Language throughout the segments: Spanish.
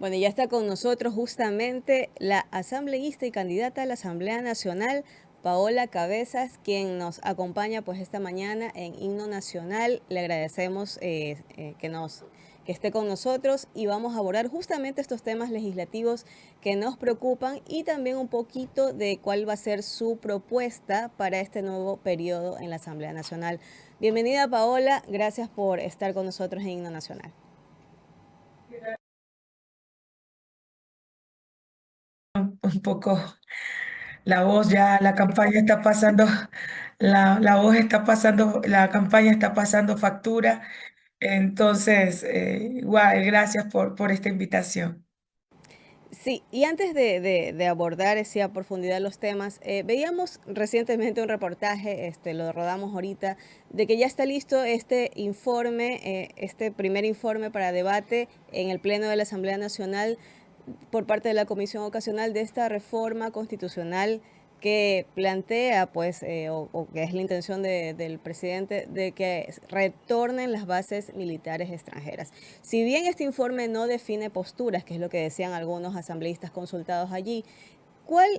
Bueno, ya está con nosotros justamente la asambleísta y candidata a la Asamblea Nacional, Paola Cabezas, quien nos acompaña pues esta mañana en Himno Nacional. Le agradecemos que esté con nosotros y vamos a abordar justamente estos temas legislativos que nos preocupan y también un poquito de cuál va a ser su propuesta para este nuevo periodo en la Asamblea Nacional. Bienvenida, Paola, gracias por estar con nosotros en Himno Nacional. Un poco la voz ya, la campaña está pasando, la voz está pasando, la campaña está pasando factura. Entonces, igual, gracias por esta invitación. Sí, y antes de abordar así a profundidad los temas, veíamos recientemente un reportaje, lo rodamos ahorita, de que ya está listo este informe, este primer informe para debate en el Pleno de la Asamblea Nacional por parte de la Comisión Ocasional de esta reforma constitucional que plantea, pues, o que es la intención del presidente, de que retornen las bases militares extranjeras. Si bien este informe no define posturas, que es lo que decían algunos asambleístas consultados allí, ¿cuál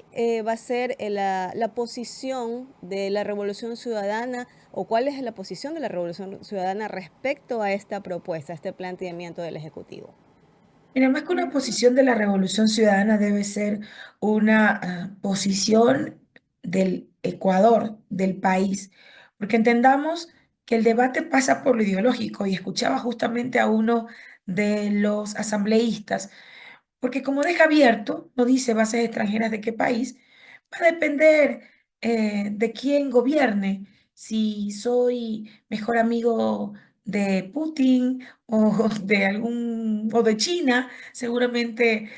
va a ser la posición de la Revolución Ciudadana o cuál es la posición de la Revolución Ciudadana respecto a esta propuesta, a este planteamiento del Ejecutivo? Mira, más que una posición de la Revolución Ciudadana debe ser una posición del Ecuador, del país, porque entendamos que el debate pasa por lo ideológico y escuchaba justamente a uno de los asambleístas. Porque como deja abierto, no dice bases extranjeras de qué país, va a depender de quién gobierne. Si soy mejor amigo de Putin o de o de China, seguramente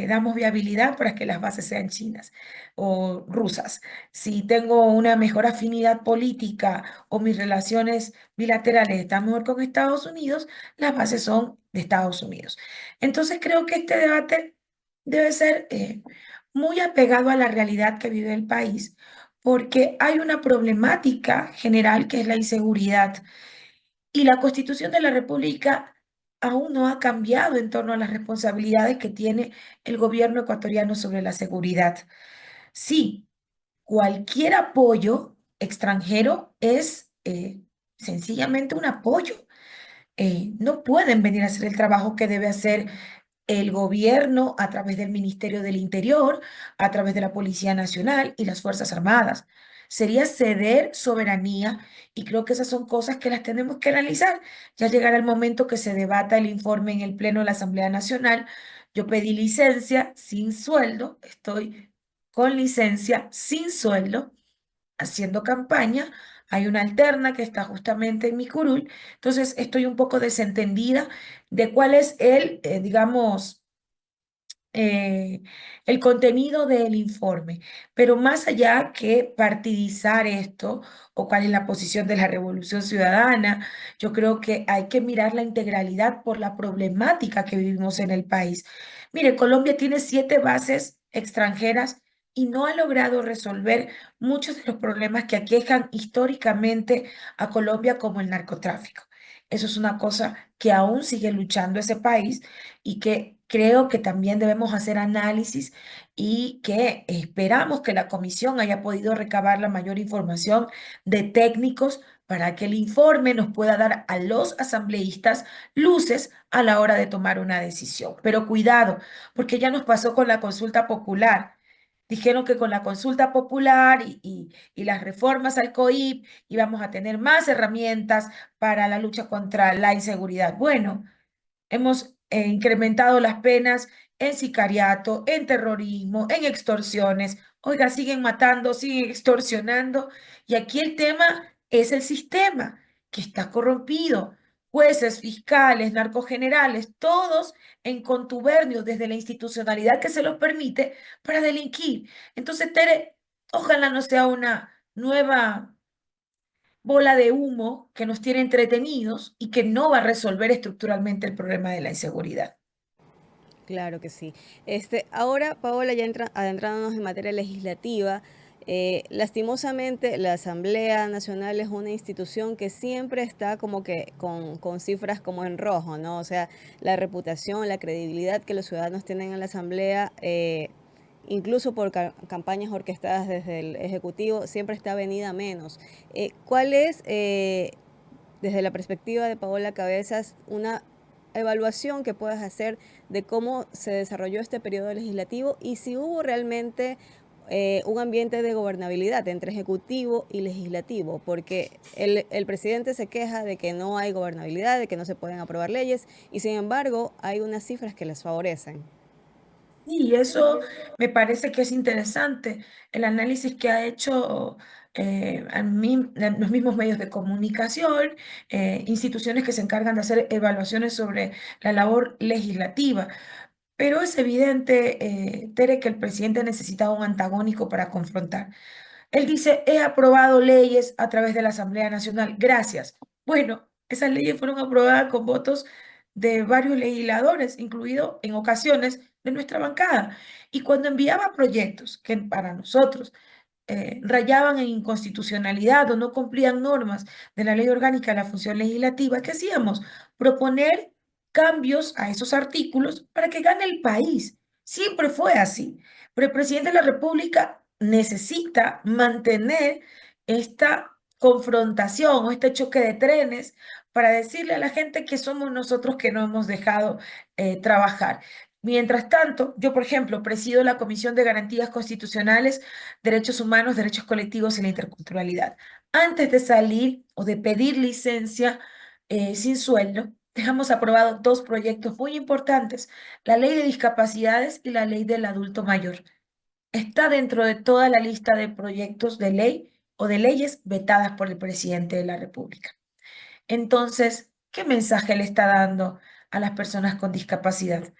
damos viabilidad para que las bases sean chinas o rusas. Si tengo una mejor afinidad política o mis relaciones bilaterales están mejor con Estados Unidos, las bases son de Estados Unidos. Entonces creo que este debate debe ser muy apegado a la realidad que vive el país, porque hay una problemática general que es la inseguridad y la Constitución de la República aún no ha cambiado en torno a las responsabilidades que tiene el gobierno ecuatoriano sobre la seguridad. Sí, cualquier apoyo extranjero es sencillamente un apoyo. No pueden venir a hacer el trabajo que debe hacer el gobierno a través del Ministerio del Interior, a través de la Policía Nacional y las Fuerzas Armadas. Sería ceder soberanía y creo que esas son cosas que las tenemos que analizar. Ya llegará el momento que se debata el informe en el Pleno de la Asamblea Nacional. Yo pedí licencia sin sueldo, estoy con licencia sin sueldo haciendo campaña. Hay una alterna que está justamente en mi curul. Entonces estoy un poco desentendida de cuál es digamos, eh, el contenido del informe. Pero más allá que partidizar esto o cuál es la posición de la Revolución Ciudadana, yo creo que hay que mirar la integralidad por la problemática que vivimos en el país. Mire, Colombia tiene 7 bases extranjeras y no ha logrado resolver muchos de los problemas que aquejan históricamente a Colombia, como el narcotráfico. Eso es una cosa que aún sigue luchando ese país y que creo que también debemos hacer análisis y que esperamos que la comisión haya podido recabar la mayor información de técnicos para que el informe nos pueda dar a los asambleístas luces a la hora de tomar una decisión. Pero cuidado, porque ya nos pasó con la consulta popular. Dijeron que con la consulta popular y las reformas al COIP íbamos a tener más herramientas para la lucha contra la inseguridad. Bueno, hemos incrementado las penas en sicariato, en terrorismo, en extorsiones. Oiga, siguen matando, siguen extorsionando. Y aquí el tema es el sistema que está corrompido. Jueces, fiscales, narcogenerales, todos en contubernio desde la institucionalidad que se los permite para delinquir. Entonces, Tere, ojalá no sea una nueva bola de humo que nos tiene entretenidos y que no va a resolver estructuralmente el problema de la inseguridad. Claro que sí. Ahora, Paola, ya adentrándonos en materia legislativa, Lastimosamente, la Asamblea Nacional es una institución que siempre está como que con cifras como en rojo, ¿no? O sea, la reputación, la credibilidad que los ciudadanos tienen en la Asamblea, incluso por campañas orquestadas desde el Ejecutivo, siempre está venida a menos. ¿Cuál es, desde la perspectiva de Paola Cabezas, una evaluación que puedas hacer de cómo se desarrolló este periodo legislativo y si hubo realmente un ambiente de gobernabilidad entre ejecutivo y legislativo? Porque el presidente se queja de que no hay gobernabilidad, de que no se pueden aprobar leyes, y sin embargo hay unas cifras que les favorecen. Y eso me parece que es interesante, el análisis que ha hecho los mismos medios de comunicación, instituciones que se encargan de hacer evaluaciones sobre la labor legislativa. Pero es evidente, Tere, que el presidente necesitaba un antagónico para confrontar. Él dice, he aprobado leyes a través de la Asamblea Nacional. Gracias. Bueno, esas leyes fueron aprobadas con votos de varios legisladores, incluido en ocasiones de nuestra bancada. Y cuando enviaba proyectos que para nosotros rayaban en inconstitucionalidad o no cumplían normas de la ley orgánica de la función legislativa, ¿qué hacíamos? Proponer cambios a esos artículos para que gane el país. Siempre fue así. Pero el presidente de la República necesita mantener esta confrontación o este choque de trenes para decirle a la gente que somos nosotros que no hemos dejado trabajar. Mientras tanto, yo, por ejemplo, presido la Comisión de Garantías Constitucionales, Derechos Humanos, Derechos Colectivos y la Interculturalidad. Antes de salir o de pedir licencia sin sueldo, dejamos aprobado dos proyectos muy importantes, la Ley de Discapacidades y la Ley del Adulto Mayor. Está dentro de toda la lista de proyectos de ley o de leyes vetadas por el presidente de la República. Entonces, ¿qué mensaje le está dando a las personas con discapacidad?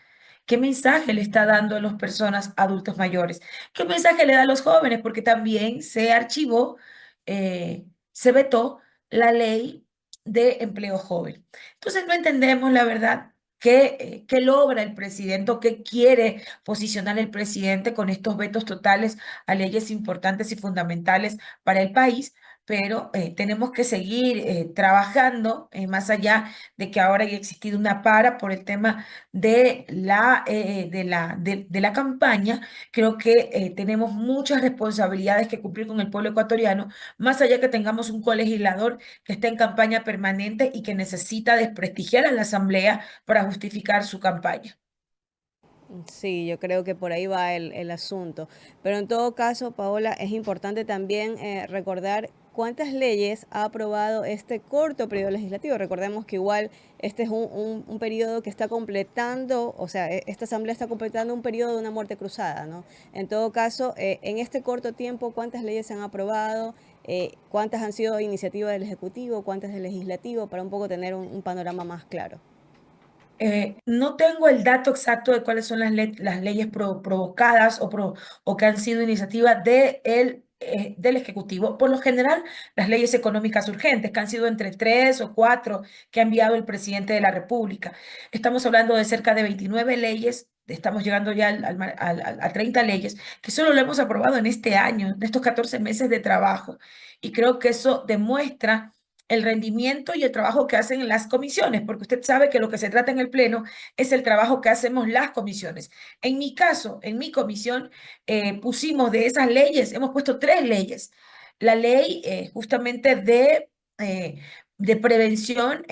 ¿Qué mensaje le está dando a las personas adultos mayores? ¿Qué mensaje le da a los jóvenes? Porque también se archivó, se vetó la ley de empleo joven. Entonces, no entendemos la verdad. ¿Qué logra el presidente o qué quiere posicionar el presidente con estos vetos totales a leyes importantes y fundamentales para el país? Pero tenemos que seguir trabajando más allá de que ahora haya existido una para por el tema de la campaña. Creo que tenemos muchas responsabilidades que cumplir con el pueblo ecuatoriano, más allá que tengamos un colegislador que está en campaña permanente y que necesita desprestigiar a la Asamblea para justificar su campaña. Sí, yo creo que por ahí va el asunto. Pero en todo caso, Paola, es importante también recordar cuántas leyes ha aprobado este corto periodo legislativo. Recordemos que igual este es un periodo que está completando, o sea, esta asamblea está completando un periodo de una muerte cruzada, ¿no? En todo caso, en este corto tiempo, ¿cuántas leyes se han aprobado? ¿Cuántas han sido iniciativa del Ejecutivo? ¿Cuántas del Legislativo? Para un poco tener un panorama más claro. No tengo el dato exacto de cuáles son las leyes provocadas o que han sido iniciativa del Ejecutivo. Por lo general, las leyes económicas urgentes, que han sido entre tres o cuatro que ha enviado el presidente de la República. Estamos hablando de cerca de 29 leyes. Estamos llegando ya a 30 leyes que solo lo hemos aprobado en este año, en estos 14 meses de trabajo. Y creo que eso demuestra el rendimiento y el trabajo que hacen las comisiones, porque usted sabe que lo que se trata en el Pleno es el trabajo que hacemos las comisiones. En mi caso, en mi comisión, pusimos de esas leyes, hemos puesto tres leyes. La ley justamente de prevención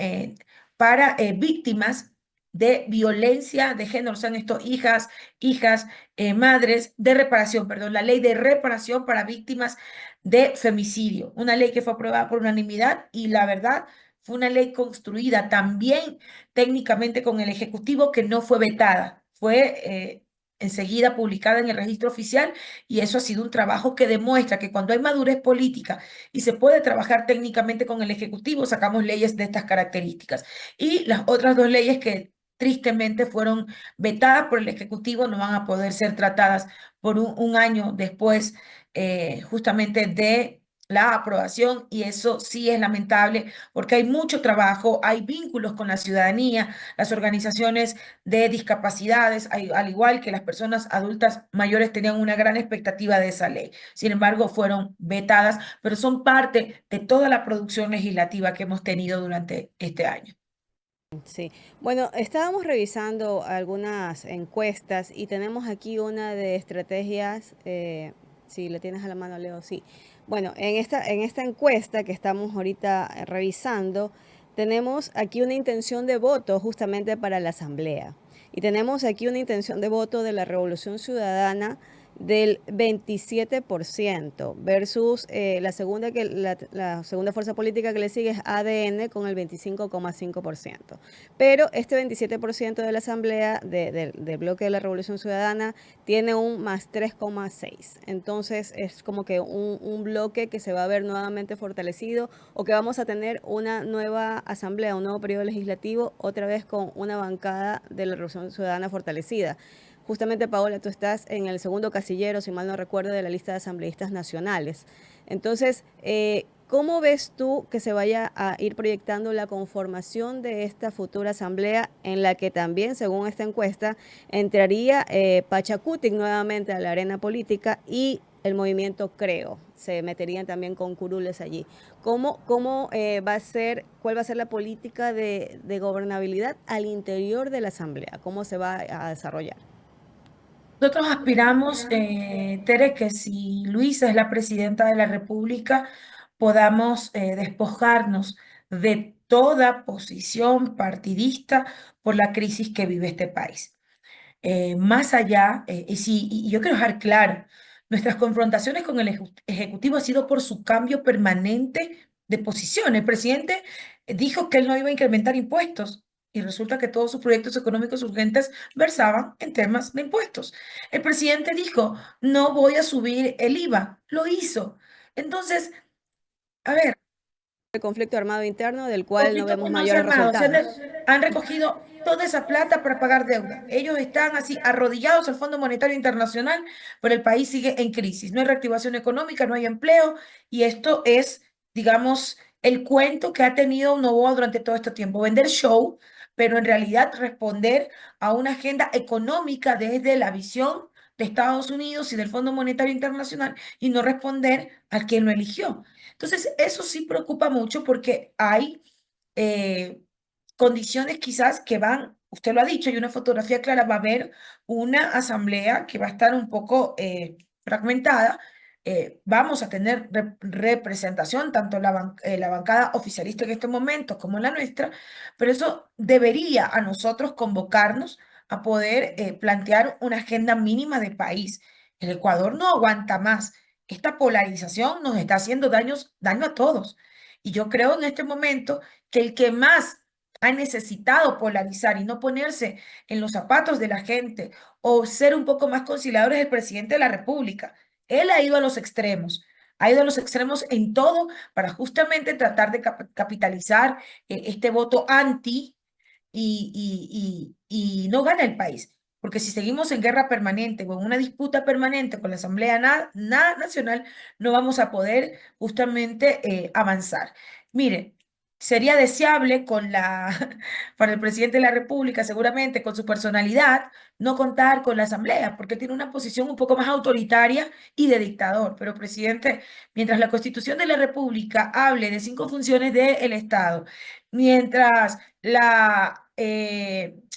para víctimas de violencia de género, sean esto hijas, madres, de reparación, perdón, la ley de reparación para víctimas de femicidio, una ley que fue aprobada por unanimidad y la verdad fue una ley construida también técnicamente con el Ejecutivo que no fue vetada, fue enseguida publicada en el registro oficial y eso ha sido un trabajo que demuestra que cuando hay madurez política y se puede trabajar técnicamente con el Ejecutivo, sacamos leyes de estas características. Y las otras dos leyes que tristemente fueron vetadas por el Ejecutivo no van a poder ser tratadas por un año después justamente de la aprobación y eso sí es lamentable porque hay mucho trabajo, hay vínculos con la ciudadanía, las organizaciones de discapacidades, al igual que las personas adultas mayores tenían una gran expectativa de esa ley. Sin embargo, fueron vetadas, pero son parte de toda la producción legislativa que hemos tenido durante este año. Sí, bueno, estábamos revisando algunas encuestas y tenemos aquí una de estrategias, si la tienes a la mano, Leo, sí. Bueno, en esta encuesta que estamos ahorita revisando, tenemos aquí una intención de voto justamente para la Asamblea. Y tenemos aquí una intención de voto de la Revolución Ciudadana del 27% versus la segunda fuerza política que le sigue es ADN con el 25,5%. Pero este 27% de la Asamblea del bloque de la Revolución Ciudadana tiene un más 3,6. Entonces es como que un bloque que se va a ver nuevamente fortalecido o que vamos a tener una nueva asamblea, un nuevo periodo legislativo, otra vez con una bancada de la Revolución Ciudadana fortalecida. Justamente, Paola, tú estás en el segundo casillero, si mal no recuerdo, de la lista de asambleístas nacionales. Entonces, ¿cómo ves tú que se vaya a ir proyectando la conformación de esta futura asamblea en la que también, según esta encuesta, entraría Pachacutic nuevamente a la arena política y el movimiento Creo? Se meterían también con curules allí. ¿Cómo va a ser, cuál va a ser la política de gobernabilidad al interior de la asamblea? ¿Cómo se va a desarrollar? Nosotros aspiramos, Tere, que si Luisa es la presidenta de la República, podamos despojarnos de toda posición partidista por la crisis que vive este país. Más allá, y yo quiero dejar claro, nuestras confrontaciones con el Ejecutivo ha sido por su cambio permanente de posición. El presidente dijo que él no iba a incrementar impuestos y resulta que todos sus proyectos económicos urgentes versaban en temas de impuestos. El presidente dijo, no voy a subir el IVA, lo hizo. Entonces, a ver, El conflicto armado interno del cual no conflicto vemos que no se ha mayores armado, resultados. han recogido toda esa plata para pagar deuda. Ellos están así arrodillados al Fondo Monetario Internacional, pero el país sigue en crisis. No hay reactivación económica, no hay empleo y esto es, digamos, el cuento que ha tenido Novoa durante todo este tiempo. Vender show, pero en realidad responder a una agenda económica desde la visión de Estados Unidos y del Fondo Monetario Internacional y no responder a quien lo eligió. Entonces, eso sí preocupa mucho porque hay eh, condiciones quizás que van, usted lo ha dicho, hay una fotografía clara, va a haber una asamblea que va a estar un poco fragmentada. Vamos a tener representación, tanto la bancada oficialista en este momento como la nuestra, pero eso debería a nosotros convocarnos a poder plantear una agenda mínima de país. El Ecuador no aguanta más. Esta polarización nos está haciendo daño a todos. Y yo creo en este momento que el que más ha necesitado polarizar y no ponerse en los zapatos de la gente o ser un poco más conciliador es el presidente de la República. Él ha ido a los extremos en todo para justamente tratar de capitalizar este voto anti y no gana el país. Porque si seguimos en guerra permanente o en una disputa permanente con la Asamblea Nacional, no vamos a poder justamente avanzar. Mire, sería deseable para el presidente de la República, seguramente con su personalidad, no contar con la Asamblea, porque tiene una posición un poco más autoritaria y de dictador. Pero, presidente, mientras la Constitución de la República hable de 5 funciones del Estado, mientras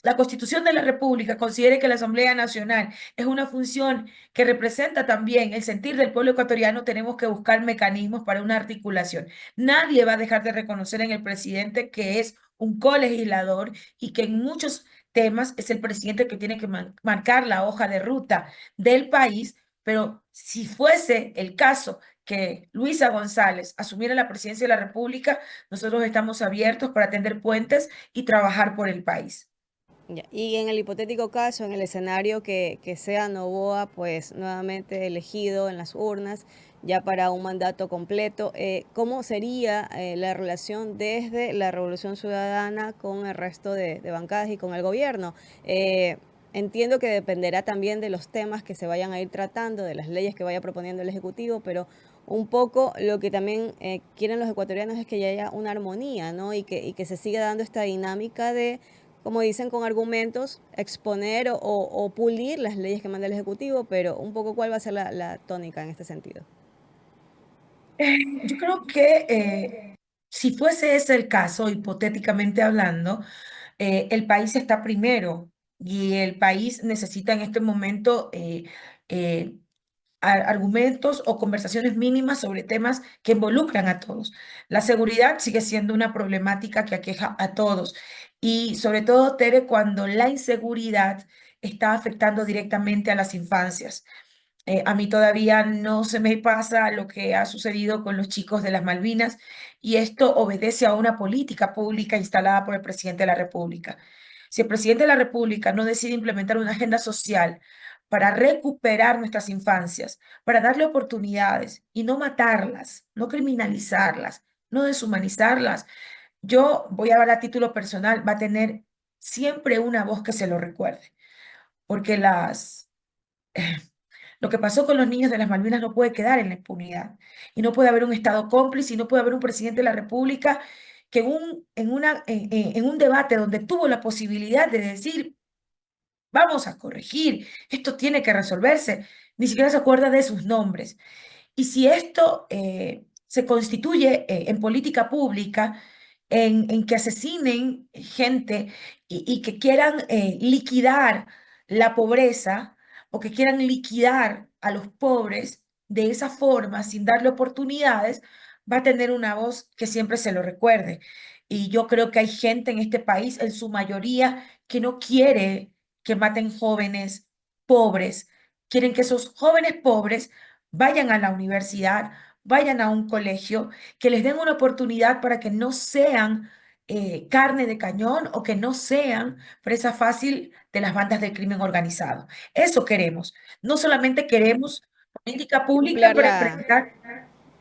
la Constitución de la República considere que la Asamblea Nacional es una función que representa también el sentir del pueblo ecuatoriano, tenemos que buscar mecanismos para una articulación. Nadie va a dejar de reconocer en el presidente que es un colegislador y que en muchos temas es el presidente que tiene que marcar la hoja de ruta del país, pero si fuese el caso que Luisa González asumiera la presidencia de la República, nosotros estamos abiertos para tender puentes y trabajar por el país. Ya. Y en el hipotético caso, en el escenario que sea Novoa, pues nuevamente elegido en las urnas, ya para un mandato completo, ¿cómo sería la relación desde la Revolución Ciudadana con el resto de bancadas y con el gobierno? Entiendo que dependerá también de los temas que se vayan a ir tratando, de las leyes que vaya proponiendo el Ejecutivo, pero un poco lo que también quieren los ecuatorianos es que ya haya una armonía, ¿no? Y que se siga dando esta dinámica de, como dicen con argumentos, exponer o pulir las leyes que manda el Ejecutivo, pero un poco cuál va a ser la tónica en este sentido. Yo creo que si fuese ese el caso, hipotéticamente hablando, el país está primero y el país necesita en este momento eh, argumentos o conversaciones mínimas sobre temas que involucran a todos. La seguridad sigue siendo una problemática que aqueja a todos y sobre todo, Tere, cuando la inseguridad está afectando directamente a las infancias. A mí todavía no se me pasa lo que ha sucedido con los chicos de las Malvinas y esto obedece a una política pública instalada por el presidente de la República. Si el presidente de la República no decide implementar una agenda social para recuperar nuestras infancias, para darle oportunidades y no matarlas, no criminalizarlas, no deshumanizarlas, yo voy a hablar a título personal, va a tener siempre una voz que se lo recuerde, porque lo que pasó con los niños de las Malvinas no puede quedar en la impunidad. Y no puede haber un Estado cómplice y no puede haber un presidente de la República que en un debate donde tuvo la posibilidad de decir, vamos a corregir, esto tiene que resolverse, ni siquiera se acuerda de sus nombres. Y si esto se constituye en política pública, en que asesinen gente y que quieran liquidar la pobreza o que quieran liquidar a los pobres de esa forma, sin darle oportunidades, va a tener una voz que siempre se lo recuerde. Y yo creo que hay gente en este país, en su mayoría, que no quiere que maten jóvenes pobres, quieren que esos jóvenes pobres vayan a la universidad, vayan a un colegio, que les den una oportunidad para que no sean carne de cañón o que no sean presa fácil de las bandas del crimen organizado. Eso queremos. No solamente queremos política pública Ampliar para la, enfrentar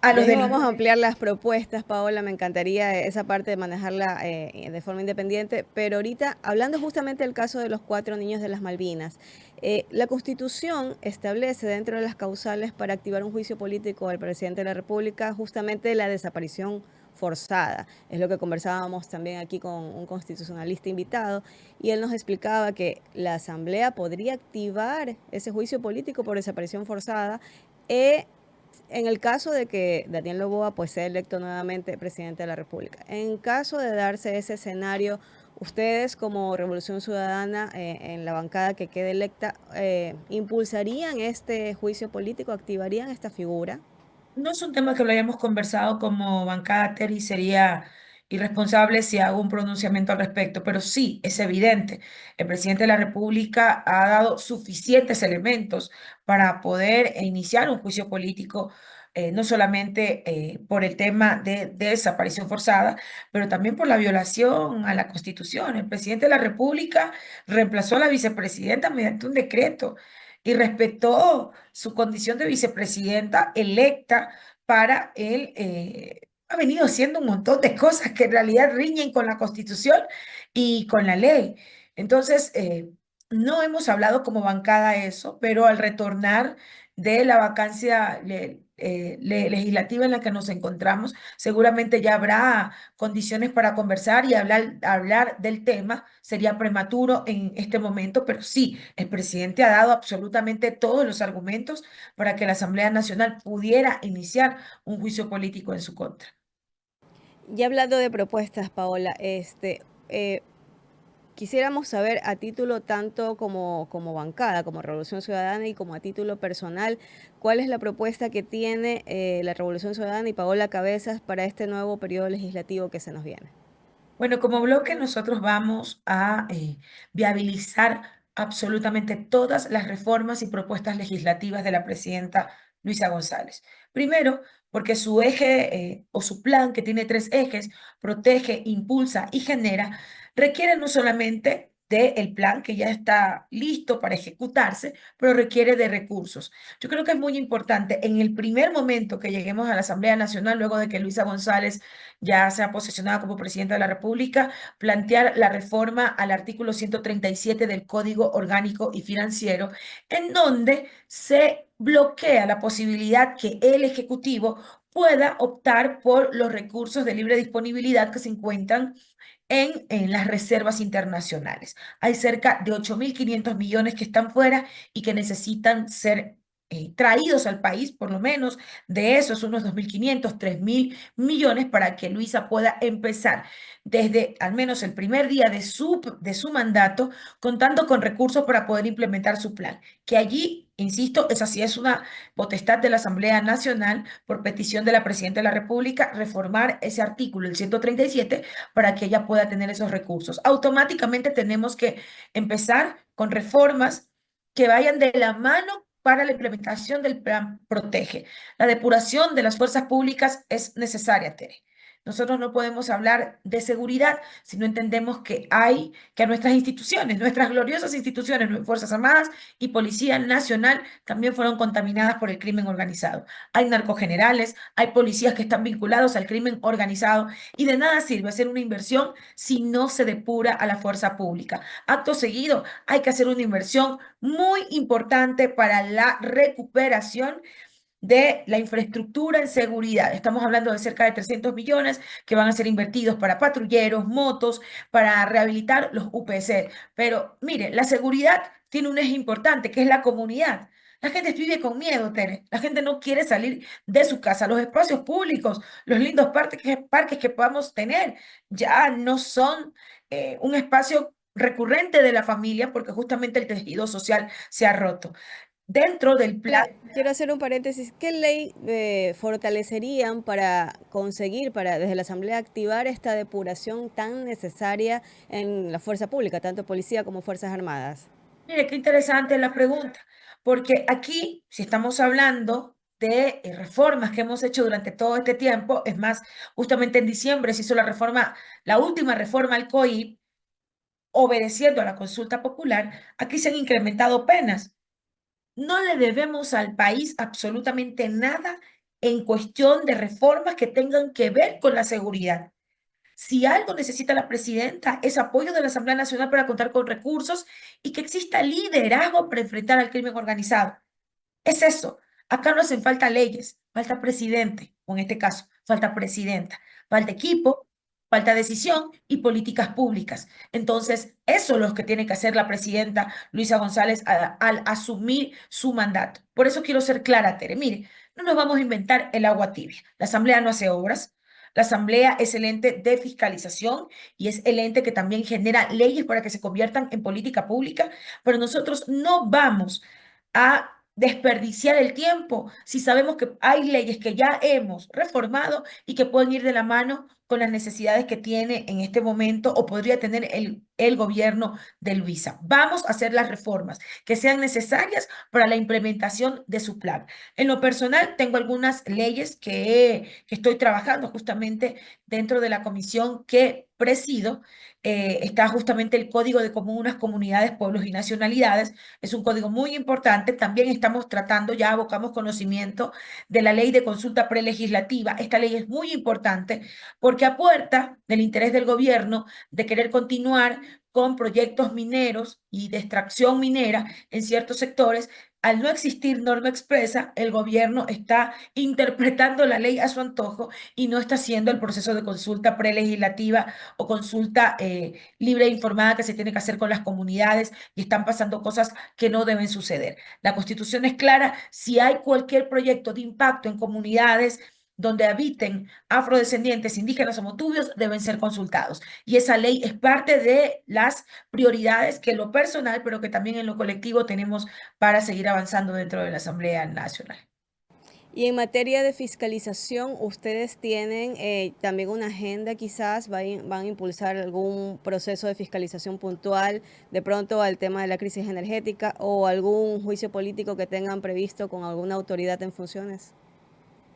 a Ya los mismo vamos a delincuentes. ampliar las propuestas, Paola. Me encantaría esa parte de manejarla de forma independiente. Pero ahorita, hablando justamente del caso de los 4 niños de las Malvinas, la Constitución establece dentro de las causales para activar un juicio político al presidente de la República justamente la desaparición forzada. Es lo que conversábamos también aquí con un constitucionalista invitado y él nos explicaba que la Asamblea podría activar ese juicio político por desaparición forzada. En el caso de que Daniel Noboa pues sea electo nuevamente presidente de la República, en caso de darse ese escenario, ustedes como Revolución Ciudadana en la bancada que quede electa, ¿impulsarían este juicio político, activarían esta figura? No es un tema que lo hayamos conversado como bancada, Terry, sería irresponsable si hago un pronunciamiento al respecto, pero sí, es evidente, el presidente de la República ha dado suficientes elementos para poder iniciar un juicio político, no solamente por el tema de desaparición forzada, pero también por la violación a la Constitución. El presidente de la República reemplazó a la vicepresidenta mediante un decreto y respetó su condición de vicepresidenta electa para él. Ha venido haciendo un montón de cosas que en realidad riñen con la Constitución y con la ley. Entonces, no hemos hablado como bancada eso, pero al retornar de la vacancia legislativa en la que nos encontramos, seguramente ya habrá condiciones para conversar y hablar del tema. Sería prematuro en este momento, pero sí, el presidente ha dado absolutamente todos los argumentos para que la Asamblea Nacional pudiera iniciar un juicio político en su contra. Ya hablando de propuestas, Paola, eh, quisiéramos saber a título tanto como bancada, como Revolución Ciudadana y como a título personal, cuál es la propuesta que tiene la Revolución Ciudadana y Paola Cabezas para este nuevo periodo legislativo que se nos viene. Bueno, como bloque nosotros vamos a viabilizar absolutamente todas las reformas y propuestas legislativas de la presidenta Luisa González. Primero, porque su eje o su plan, que tiene tres ejes, protege, impulsa y genera, requiere no solamente del plan que ya está listo para ejecutarse, pero requiere de recursos. Yo creo que es muy importante en el primer momento que lleguemos a la Asamblea Nacional, luego de que Luisa González ya sea posesionada como presidenta de la República, plantear la reforma al artículo 137 del Código Orgánico y Financiero, en donde se bloquea la posibilidad que el Ejecutivo pueda optar por los recursos de libre disponibilidad que se encuentran en las reservas internacionales. Hay cerca de 8.500 millones que están fuera y que necesitan ser traídos al país, por lo menos de esos unos 2.500, 3.000 millones para que Luisa pueda empezar desde al menos el primer día de su mandato, contando con recursos para poder implementar su plan. Que allí, insisto, esa sí es una potestad de la Asamblea Nacional por petición de la Presidenta de la República, reformar ese artículo, el 137, para que ella pueda tener esos recursos. Automáticamente tenemos que empezar con reformas que vayan de la mano para la implementación del plan Protege. La depuración de las fuerzas públicas es necesaria, Tere. Nosotros no podemos hablar de seguridad si no entendemos que a nuestras instituciones, nuestras gloriosas instituciones, Fuerzas Armadas y Policía Nacional, también fueron contaminadas por el crimen organizado. Hay narcogenerales, hay policías que están vinculados al crimen organizado y de nada sirve hacer una inversión si no se depura a la fuerza pública. Acto seguido, hay que hacer una inversión muy importante para la recuperación de la infraestructura en seguridad. Estamos hablando de cerca de 300 millones que van a ser invertidos para patrulleros, motos, para rehabilitar los UPC. Pero mire, la seguridad tiene un eje importante, que es la comunidad. La gente vive con miedo, Tere. La gente no quiere salir de su casa. Los espacios públicos, los lindos parques que podamos tener, ya no son un espacio recurrente de la familia porque justamente el tejido social se ha roto. Dentro del plan. Quiero hacer un paréntesis. ¿Qué ley fortalecerían para conseguir, para desde la Asamblea activar esta depuración tan necesaria en la fuerza pública, tanto policía como Fuerzas Armadas? Mire, qué interesante la pregunta, porque aquí, si estamos hablando de reformas que hemos hecho durante todo este tiempo, es más, justamente en diciembre se hizo la reforma, la última reforma al COIP, obedeciendo a la consulta popular, aquí se han incrementado penas. No le debemos al país absolutamente nada en cuestión de reformas que tengan que ver con la seguridad. Si algo necesita la presidenta es apoyo de la Asamblea Nacional para contar con recursos y que exista liderazgo para enfrentar al crimen organizado. Es eso. Acá no hacen falta leyes, falta presidente, o en este caso, falta presidenta, falta equipo, falta decisión y políticas públicas. Entonces, eso es lo que tiene que hacer la presidenta Luisa González al asumir su mandato. Por eso quiero ser clara, Tere. Mire, no nos vamos a inventar el agua tibia. La Asamblea no hace obras. La Asamblea es el ente de fiscalización y es el ente que también genera leyes para que se conviertan en política pública, pero nosotros no vamos a desperdiciar el tiempo si sabemos que hay leyes que ya hemos reformado y que pueden ir de la mano con las necesidades que tiene en este momento o podría tener el gobierno de Luisa. Vamos a hacer las reformas que sean necesarias para la implementación de su plan. En lo personal, tengo algunas leyes que estoy trabajando justamente dentro de la comisión que presido. Está justamente el Código de Comunas, Comunidades, Pueblos y Nacionalidades. Es un código muy importante. También estamos tratando, ya abocamos conocimiento de la ley de consulta prelegislativa. Esta ley es muy importante porque apuerta del interés del gobierno de querer continuar con proyectos mineros y de extracción minera en ciertos sectores. Al no existir norma expresa, el gobierno está interpretando la ley a su antojo y no está haciendo el proceso de consulta prelegislativa o consulta libre e informada que se tiene que hacer con las comunidades y están pasando cosas que no deben suceder. La Constitución es clara, si hay cualquier proyecto de impacto en comunidades donde habiten afrodescendientes, indígenas o motubios, deben ser consultados. Y esa ley es parte de las prioridades que en lo personal, pero que también en lo colectivo tenemos para seguir avanzando dentro de la Asamblea Nacional. Y en materia de fiscalización, ¿ustedes tienen también una agenda quizás? ¿Van a impulsar algún proceso de fiscalización puntual de pronto al tema de la crisis energética o algún juicio político que tengan previsto con alguna autoridad en funciones?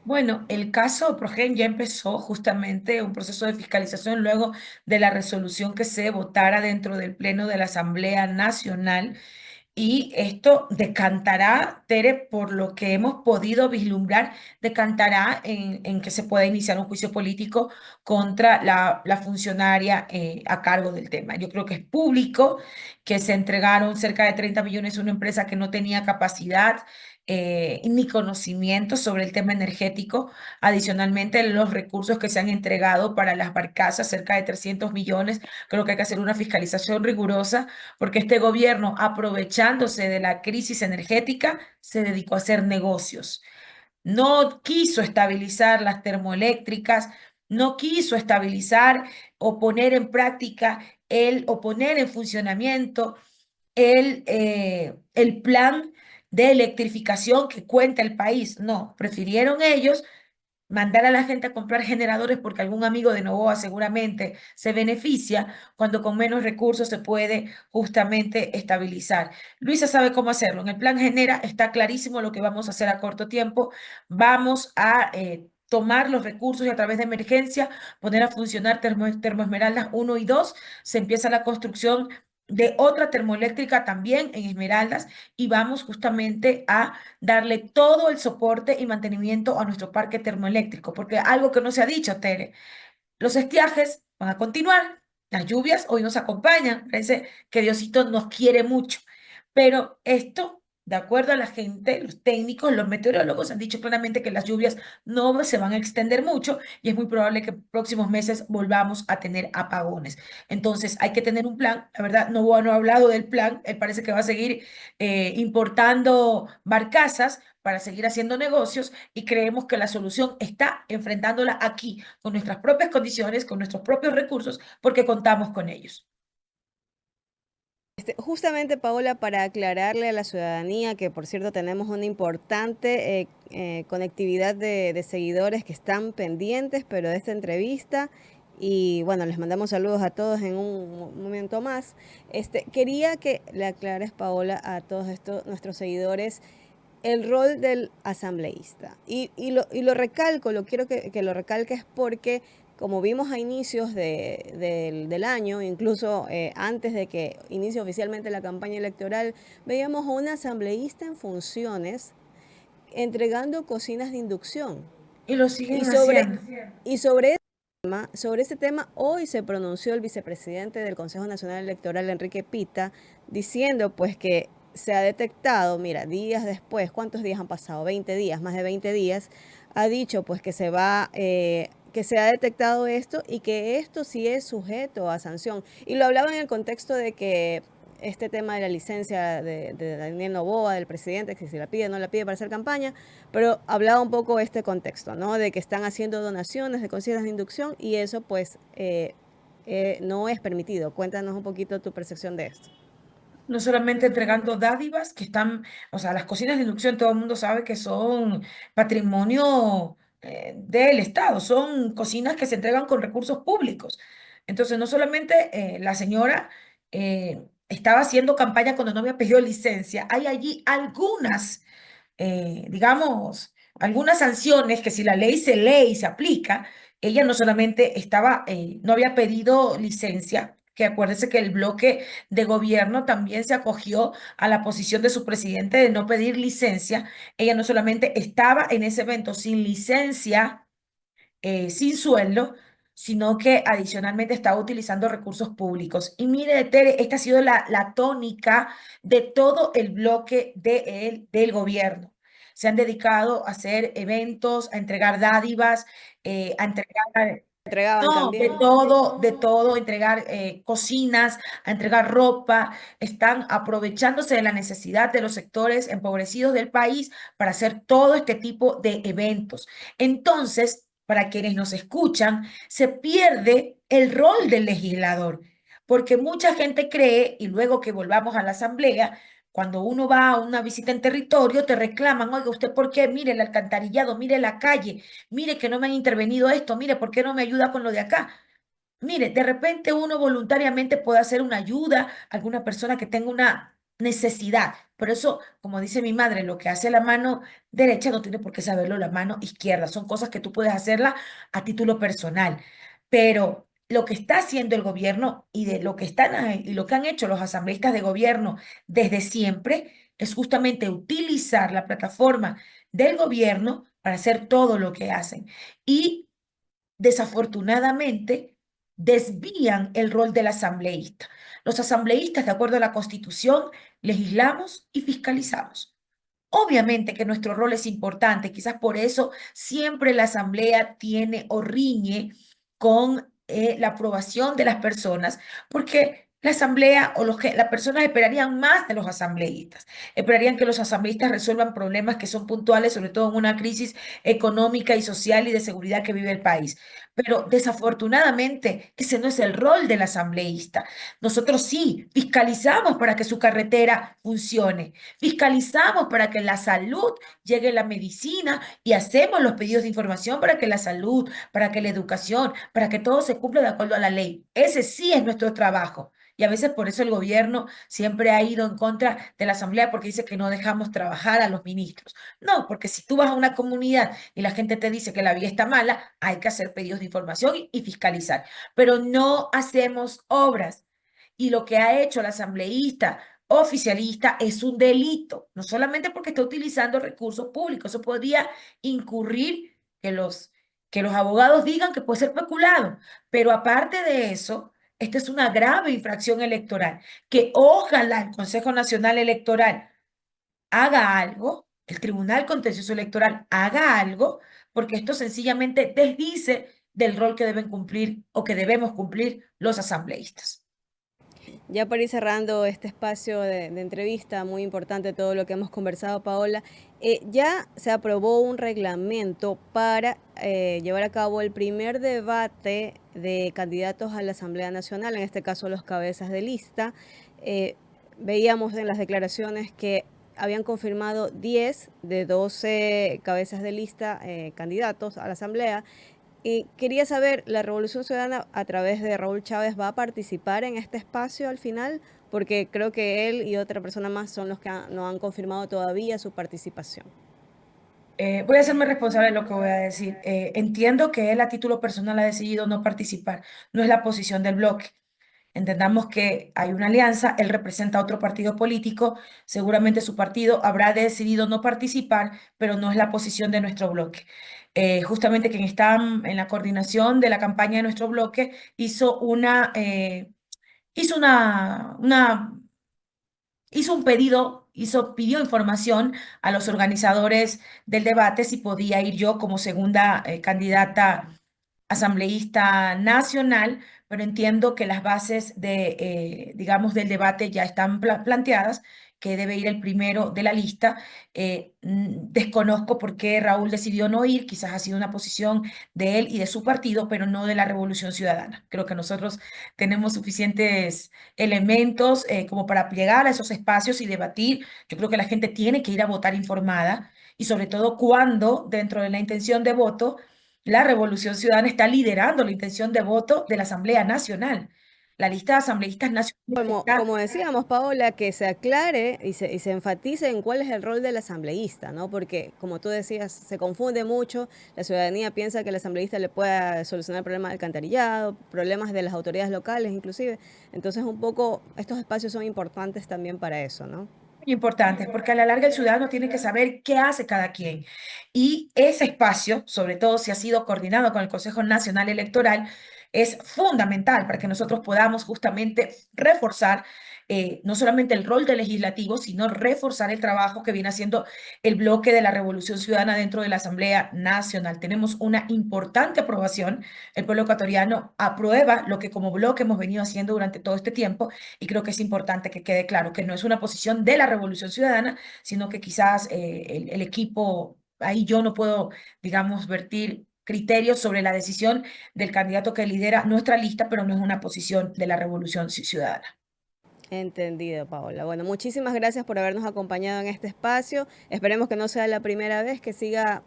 Bueno, el caso Progen ya empezó justamente un proceso de fiscalización luego de la resolución que se votara dentro del Pleno de la Asamblea Nacional. Y esto decantará, Tere, por lo que hemos podido vislumbrar, decantará en que se pueda iniciar un juicio político contra la funcionaria a cargo del tema. Yo creo que es público que se entregaron cerca de 30 millones a una empresa que no tenía capacidad ni conocimiento sobre el tema energético. Adicionalmente, los recursos que se han entregado para las barcazas, cerca de 300 millones, creo que hay que hacer una fiscalización rigurosa porque este gobierno, aprovechándose de la crisis energética, se dedicó a hacer negocios. No quiso estabilizar las termoeléctricas, no quiso estabilizar o poner en práctica o poner en funcionamiento el plan de electrificación que cuenta el país. No, prefirieron ellos mandar a la gente a comprar generadores porque algún amigo de Novoa seguramente se beneficia cuando con menos recursos se puede justamente estabilizar. Luisa sabe cómo hacerlo. En el plan Genera está clarísimo lo que vamos a hacer a corto tiempo. Vamos a tomar los recursos y a través de emergencia poner a funcionar Termoesmeraldas 1 y 2. Se empieza la construcción de otra termoeléctrica también en Esmeraldas y vamos justamente a darle todo el soporte y mantenimiento a nuestro parque termoeléctrico, porque algo que no se ha dicho, Tere, los estiajes van a continuar, las lluvias hoy nos acompañan, parece que Diosito nos quiere mucho, pero esto, de acuerdo a la gente, los técnicos, los meteorólogos han dicho claramente que las lluvias no se van a extender mucho y es muy probable que en próximos meses volvamos a tener apagones. Entonces hay que tener un plan, la verdad no ha hablado del plan, él parece que va a seguir importando barcazas para seguir haciendo negocios y creemos que la solución está enfrentándola aquí, con nuestras propias condiciones, con nuestros propios recursos, porque contamos con ellos. Justamente, Paola, para aclararle a la ciudadanía que, por cierto, tenemos una importante conectividad de seguidores que están pendientes, pero de esta entrevista, y bueno, les mandamos saludos a todos en un momento más. Quería que le aclares, Paola, a todos estos nuestros seguidores el rol del asambleísta. Y lo recalco, lo quiero que lo recalques porque como vimos a inicios del año, incluso antes de que inicie oficialmente la campaña electoral, veíamos a un asambleísta en funciones entregando cocinas de inducción. Y lo Y siguen sobre, haciendo. y sobre ese tema, hoy se pronunció el vicepresidente del Consejo Nacional Electoral, Enrique Pita, diciendo pues que se ha detectado, mira, días después, ¿cuántos días han pasado? 20 días, más de 20 días, ha dicho pues que se ha detectado esto y que esto sí es sujeto a sanción. Y lo hablaba en el contexto de que este tema de la licencia de Daniel Noboa, del presidente, que si la pide o no la pide para hacer campaña, pero hablaba un poco este contexto, ¿no? De que están haciendo donaciones de cocinas de inducción y eso pues no es permitido. Cuéntanos un poquito tu percepción de esto. No solamente entregando dádivas que están, o sea, las cocinas de inducción, todo el mundo sabe que son patrimonio del Estado, son cocinas que se entregan con recursos públicos. Entonces, no solamente la señora estaba haciendo campaña cuando no había pedido licencia, hay allí algunas digamos, algunas sanciones que si la ley se lee y se aplica, ella no solamente no había pedido licencia, que acuérdese que el bloque de gobierno también se acogió a la posición de su presidente de no pedir licencia, ella no solamente estaba en ese evento sin licencia, sin sueldo, sino que adicionalmente estaba utilizando recursos públicos. Y mire, Tere, esta ha sido la tónica de todo el bloque del gobierno. Se han dedicado a hacer eventos, a entregar dádivas, a entregar Entregaban no, también. de todo, entregar cocinas, a entregar ropa, están aprovechándose de la necesidad de los sectores empobrecidos del país para hacer todo este tipo de eventos. Entonces, para quienes nos escuchan, se pierde el rol del legislador, porque mucha gente cree, y luego que volvamos a la asamblea, cuando uno va a una visita en territorio, te reclaman, oiga, ¿usted por qué? Mire el alcantarillado, mire la calle, mire que no me han intervenido esto, mire, ¿por qué no me ayuda con lo de acá? Mire, de repente uno voluntariamente puede hacer una ayuda a alguna persona que tenga una necesidad. Por eso, como dice mi madre, lo que hace la mano derecha no tiene por qué saberlo la mano izquierda. Son cosas que tú puedes hacerla a título personal. Pero lo que está haciendo el gobierno y de lo que y lo que han hecho los asambleístas de gobierno desde siempre es justamente utilizar la plataforma del gobierno para hacer todo lo que hacen. Y desafortunadamente, desvían el rol del asambleísta. Los asambleístas, de acuerdo a la Constitución, legislamos y fiscalizamos. Obviamente que nuestro rol es importante, quizás por eso siempre la asamblea tiene o riñe con la aprobación de las personas, porque la asamblea o las personas esperarían más de los asambleístas, esperarían que los asambleístas resuelvan problemas que son puntuales, sobre todo en una crisis económica y social y de seguridad que vive el país. Pero desafortunadamente ese no es el rol del asambleísta. Nosotros sí fiscalizamos para que su carretera funcione. Fiscalizamos para que la salud llegue la medicina y hacemos los pedidos de información para que la salud, para que la educación, para que todo se cumpla de acuerdo a la ley. Ese sí es nuestro trabajo. Y a veces por eso el gobierno siempre ha ido en contra de la asamblea porque dice que no dejamos trabajar a los ministros. No, porque si tú vas a una comunidad y la gente te dice que la vía está mala, hay que hacer pedidos de información y fiscalizar. Pero no hacemos obras. Y lo que ha hecho el asambleísta oficialista es un delito, no solamente porque está utilizando recursos públicos, eso podría incurrir que los abogados digan que puede ser peculado, pero aparte de eso, esta es una grave infracción electoral, que ojalá el Consejo Nacional Electoral haga algo, el Tribunal Contencioso Electoral haga algo, porque esto sencillamente desdice del rol que deben cumplir o que debemos cumplir los asambleístas. Ya para ir cerrando este espacio de entrevista, muy importante todo lo que hemos conversado, Paola, ya se aprobó un reglamento para llevar a cabo el primer debate de candidatos a la Asamblea Nacional, en este caso los cabezas de lista. Eh, Veíamos en las declaraciones que habían confirmado 10 de 12 cabezas de lista candidatos a la Asamblea. Y quería saber, ¿la Revolución Ciudadana a través de Raúl Chávez va a participar en este espacio al final? Porque creo que él y otra persona más son los que no han confirmado todavía su participación. Voy a hacerme responsable de lo que voy a decir. Entiendo que él a título personal ha decidido no participar. No es la posición del bloque. Entendamos que hay una alianza, él representa a otro partido político, seguramente su partido habrá decidido no participar, pero no es la posición de nuestro bloque. Justamente quien está en la coordinación de la campaña de nuestro bloque hizo hizo un pedido, pidió información a los organizadores del debate si podía ir yo como segunda candidata asambleísta nacional, pero entiendo que las bases digamos, del debate ya están planteadas, que debe ir el primero de la lista. Desconozco por qué Raúl decidió no ir, quizás ha sido una posición de él y de su partido, pero no de la Revolución Ciudadana. Creo que nosotros tenemos suficientes elementos como para llegar a esos espacios y debatir. Yo creo que la gente tiene que ir a votar informada y sobre todo cuando dentro de la intención de voto, la Revolución Ciudadana está liderando la intención de voto de la Asamblea Nacional. La lista de asambleístas nacionales está. Como decíamos, Paola, que se aclare y se enfatice en cuál es el rol del asambleísta, ¿no? Porque, como tú decías, se confunde mucho, la ciudadanía piensa que el asambleísta le pueda solucionar problemas del alcantarillado, problemas de las autoridades locales inclusive. Entonces, un poco, estos espacios son importantes también para eso, ¿no? Importantes, porque a la larga el ciudadano tiene que saber qué hace cada quien. Y ese espacio, sobre todo si ha sido coordinado con el Consejo Nacional Electoral, es fundamental para que nosotros podamos justamente reforzar no solamente el rol del legislativo, sino reforzar el trabajo que viene haciendo el bloque de la Revolución Ciudadana dentro de la Asamblea Nacional. Tenemos una importante aprobación. El pueblo ecuatoriano aprueba lo que como bloque hemos venido haciendo durante todo este tiempo y creo que es importante que quede claro que no es una posición de la Revolución Ciudadana, sino que quizás el equipo, ahí yo no puedo, digamos, vertir criterios sobre la decisión del candidato que lidera nuestra lista, pero no es una posición de la Revolución Ciudadana. Entendido, Paola. Bueno, muchísimas gracias por habernos acompañado en este espacio. Esperemos que no sea la primera vez que sigas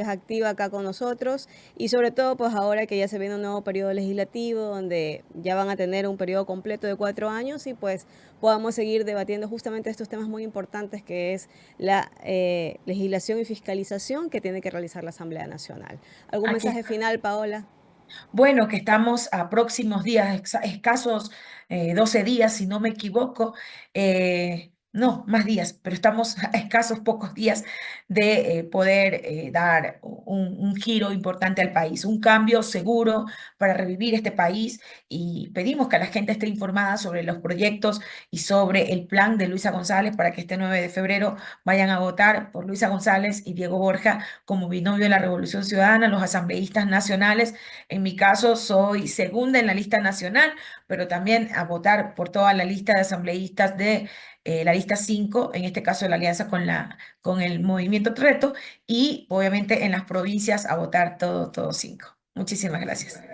activa acá con nosotros y sobre todo pues ahora que ya se viene un nuevo periodo legislativo donde ya van a tener un periodo completo de 4 años y pues podamos seguir debatiendo justamente estos temas muy importantes que es la legislación y fiscalización que tiene que realizar la Asamblea Nacional. ¿Algún Aquí, mensaje final, Paola? bueno, que estamos a próximos días, escasos 12 días, si no me equivoco, no, más días, pero estamos a escasos pocos días de poder dar un giro importante al país, un cambio seguro para revivir este país y pedimos que la gente esté informada sobre los proyectos y sobre el plan de Luisa González para que este 9 de febrero vayan a votar por Luisa González y Diego Borja como binomio de la Revolución Ciudadana, los asambleístas nacionales. En mi caso, soy segunda en la lista nacional, pero también a votar por toda la lista de asambleístas de la lista 5 en este caso la alianza con el movimiento Reto, y obviamente en las provincias a votar todo 5. Muchísimas gracias.